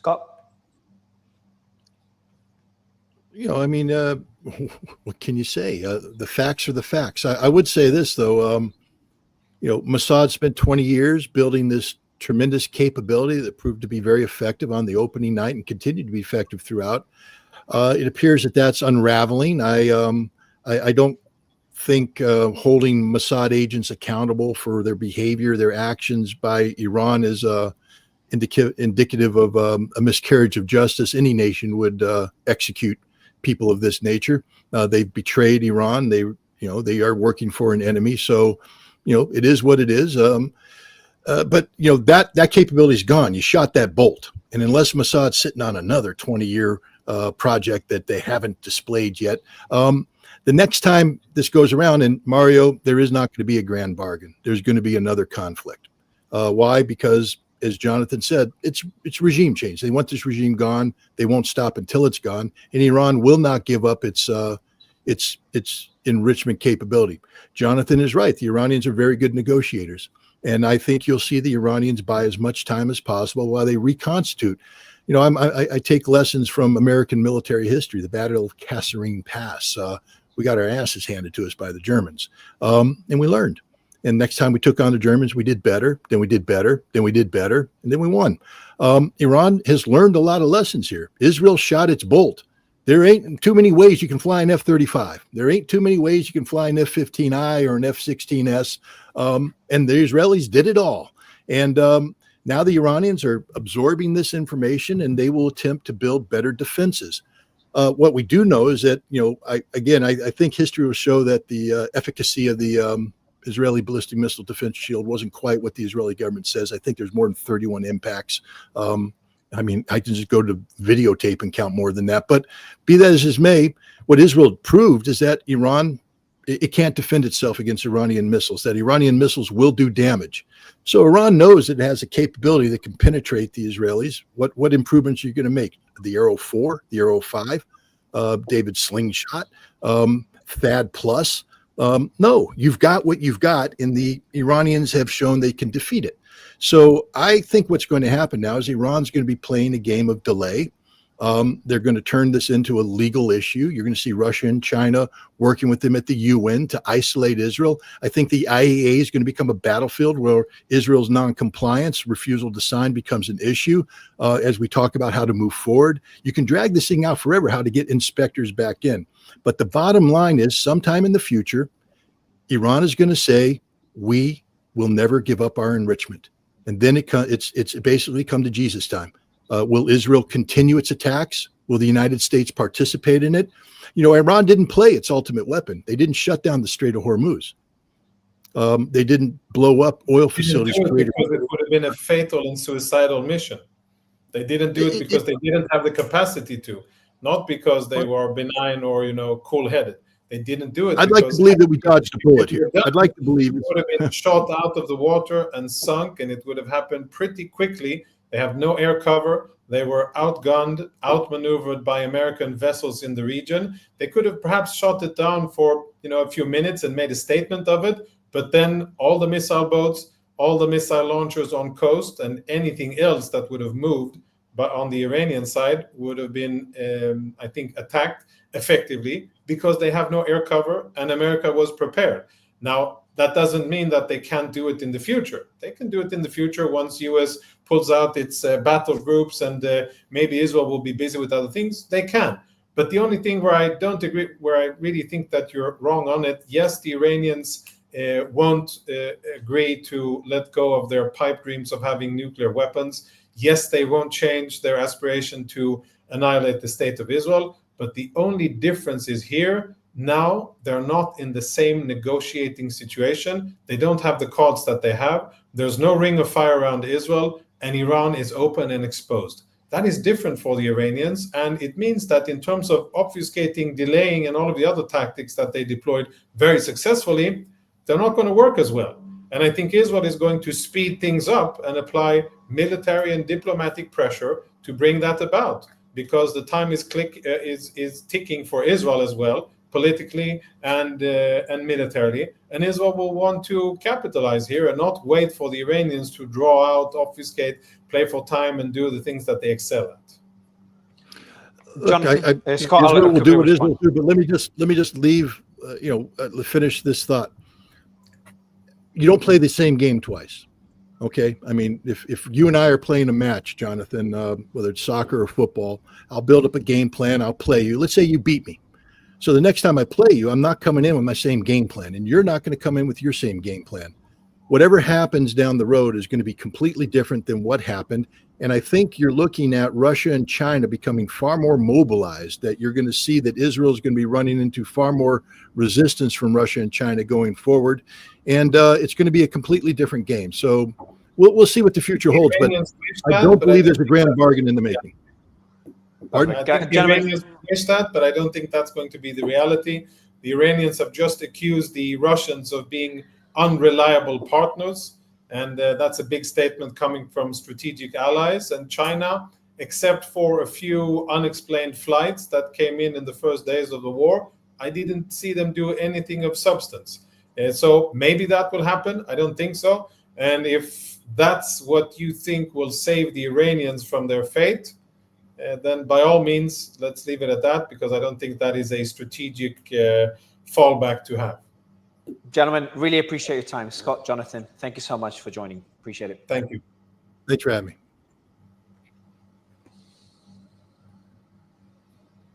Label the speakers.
Speaker 1: Scott?
Speaker 2: I mean, what can you say? The facts are the facts. I would say this, though. Mossad spent 20 years building this tremendous capability that proved to be very effective on the opening night and continued to be effective throughout. It appears that that's unraveling. I don't think holding Mossad agents accountable for their behavior, their actions by Iran is indicative of a miscarriage of justice. Any nation would execute people of this nature. They've betrayed Iran. They are working for an enemy. So, it is what it is. But that capability is gone. You shot that bolt, and unless Mossad's sitting on another 20-year project that they haven't displayed yet, the next time this goes around, and Mario, there is not going to be a grand bargain. There's going to be another conflict. Why? Because, as Jonathan said, it's regime change. They want this regime gone. They won't stop until it's gone. And Iran will not give up its enrichment capability. Jonathan is right. The Iranians are very good negotiators. And I think you'll see the Iranians buy as much time as possible while they reconstitute. I take lessons from American military history, the Battle of Kasserine Pass. We got our asses handed to us by the Germans. And we learned. And next time we took on the Germans, we did better, then we did better, then we did better, and then we won. Iran has learned a lot of lessons here. Israel shot its bolt. There ain't too many ways you can fly an F-35. There ain't too many ways you can fly an F-15I or an F-16S. And the Israelis did it all. And now the Iranians are absorbing this information, and they will attempt to build better defenses. What we do know is that, I think history will show that the efficacy of the Israeli ballistic missile defense shield wasn't quite what the Israeli government says. I think there's more than 31 impacts. I can just go to videotape and count more than that. But be that as it may, what Israel proved is that Iran, it can't defend itself against Iranian missiles, that Iranian missiles will do damage. So Iran knows it has a capability that can penetrate the Israelis. What improvements are you going to make? The Arrow 4, the Arrow 5, David Slingshot, THAAD Plus. No, you've got what you've got, and the Iranians have shown they can defeat it. So I think what's going to happen now is Iran's going to be playing a game of delay. They're going to turn this into a legal issue. You're going to see Russia and China working with them at the UN to isolate Israel. I think the IAEA is going to become a battlefield where Israel's noncompliance, refusal to sign becomes an issue as we talk about how to move forward. You can drag this thing out forever, how to get inspectors back in. But the bottom line is sometime in the future, Iran is going to say, we will never give up our enrichment. And then it's basically come to Jesus time. Will Israel continue its attacks? Will the United States participate in it? Iran didn't play its ultimate weapon. They didn't shut down the Strait of Hormuz. They didn't blow up oil facilities.
Speaker 3: Because it would have been a fatal and suicidal mission. They didn't do it because they didn't have the capacity to, not because they were benign or cool-headed. They didn't do it.
Speaker 2: I'd like to believe that we dodged a bullet here. I'd like to believe
Speaker 3: it would have been shot out of the water and sunk, and it would have happened pretty quickly. They have no air cover. They were outgunned, outmaneuvered by American vessels in the region. They could have perhaps shot it down for a few minutes and made a statement of it, but then all the missile boats, all the missile launchers on coast, and anything else that would have moved, but on the Iranian side would have been, I think, attacked effectively because they have no air cover and America was prepared. Now, that doesn't mean that they can't do it in the future. They can do it in the future once U.S. pulls out its battle groups and maybe Israel will be busy with other things. They can. But the only thing where I don't agree, where I really think that you're wrong on it, yes, the Iranians won't agree to let go of their pipe dreams of having nuclear weapons. Yes, they won't change their aspiration to annihilate the state of Israel. But the only difference is here. Now they're not in the same negotiating situation. They don't have the cards that they have. There's no ring of fire around Israel, and Iran is open and exposed. That is different for the Iranians, and it means that in terms of obfuscating, delaying, and all of the other tactics that they deployed very successfully, they're not going to work as well. And I think Israel is going to speed things up and apply military and diplomatic pressure to bring that about, because the time is ticking for Israel as well. politically and militarily. And Israel will want to capitalize here and not wait for the Iranians to draw out, obfuscate, play for time, and do the things that they excel at.
Speaker 2: Look,
Speaker 1: Scott,
Speaker 2: Israel will do what Israel do, but let me just leave. Finish this thought. You don't play the same game twice. Okay, I mean, if you and I are playing a match, Jonathan, whether it's soccer or football, I'll build up a game plan. I'll play you. Let's say you beat me. So the next time I play you, I'm not coming in with my same game plan, and you're not going to come in with your same game plan. Whatever happens down the road is going to be completely different than what happened. And I think you're looking at Russia and China becoming far more mobilized, that you're going to see that Israel is going to be running into far more resistance from Russia and China going forward. And it's going to be a completely different game. So we'll see what the future holds. But I don't believe there's a grand bargain in the making.
Speaker 3: I think the Iranians wish that, but I don't think that's going to be the reality. The Iranians have just accused the Russians of being unreliable partners, and that's a big statement coming from strategic allies. And China, except for a few unexplained flights that came in the first days of the war, I didn't see them do anything of substance. So maybe that will happen. I don't think so. And if that's what you think will save the Iranians from their fate, then by all means, let's leave it at that, because I don't think that is a strategic fallback to have.
Speaker 1: Gentlemen, really appreciate your time. Scott, Jonathan, thank you so much for joining. Appreciate it.
Speaker 3: Thank you.
Speaker 2: Thanks for having me.